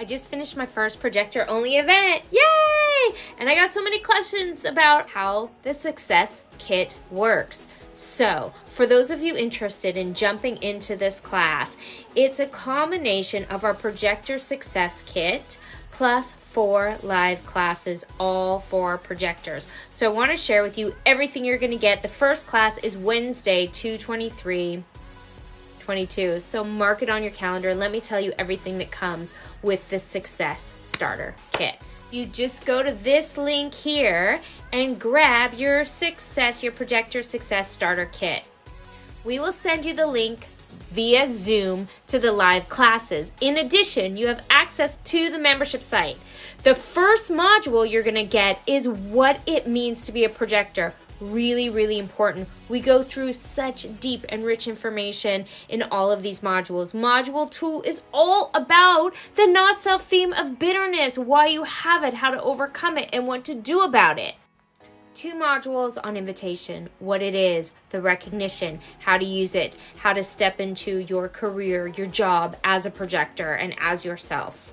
I just finished my first Projector Only event. Yay! And I got so many questions about how the Success Kit works. So, for those of you interested in jumping into this class, it's a combination of our Projector Success Kit plus 4 live classes, all for projectors. So I want to share with you everything you're going to get. The first class is Wednesday, 2/23/22. So mark it on your calendar and let me tell you everything that comes with the Success Starter Kit. You just go to this link here and grab your Projector Success Starter Kit. We will send you the link via Zoom to the live classes. In addition, you have access to the membership site. The first module you're going to get is what it means to be a projector. Really, really important. We go through such deep and rich information in all of these modules. Module 2 is all about the not self theme of bitterness, why you have it, how to overcome it, and what to do about it. 2 modules on invitation, what it is, the recognition, how to use it, how to step into your career, your job as a projector and as yourself.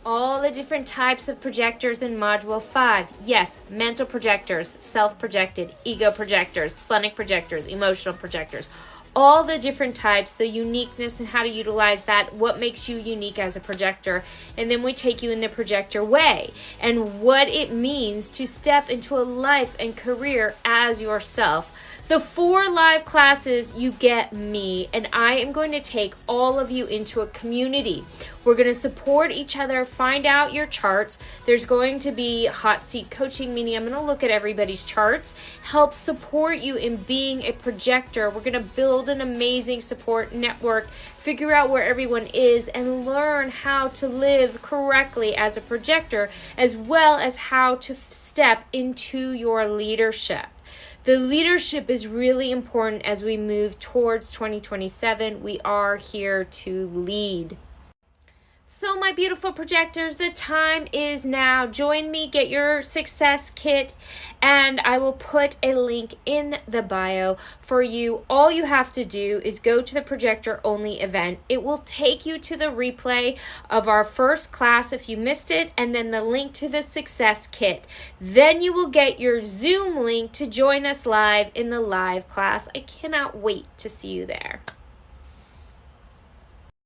All the different types of projectors in module 5. Yes, mental projectors, self-projected, ego projectors, splenic projectors, emotional projectors. All the different types, the uniqueness and how to utilize that, what makes you unique as a projector. And then we take you in the projector way and what it means to step into a life and career as yourself. The 4 live classes, you get me, and I am going to take all of you into a community. We're going to support each other, find out your charts. There's going to be hot seat coaching, meaning I'm going to look at everybody's charts, help support you in being a projector. We're going to build an amazing support network, figure out where everyone is, and learn how to live correctly as a projector, as well as how to step into your leadership. The leadership is really important as we move towards 2027. We are here to lead. So my beautiful projectors, the time is now. Join me, get your Success Kit, and I will put a link in the bio for you. All you have to do is go to the Projector Only event. It will take you to the replay of our first class if you missed it, and then the link to the Success Kit. Then you will get your Zoom link to join us live in the live class. I cannot wait to see you there.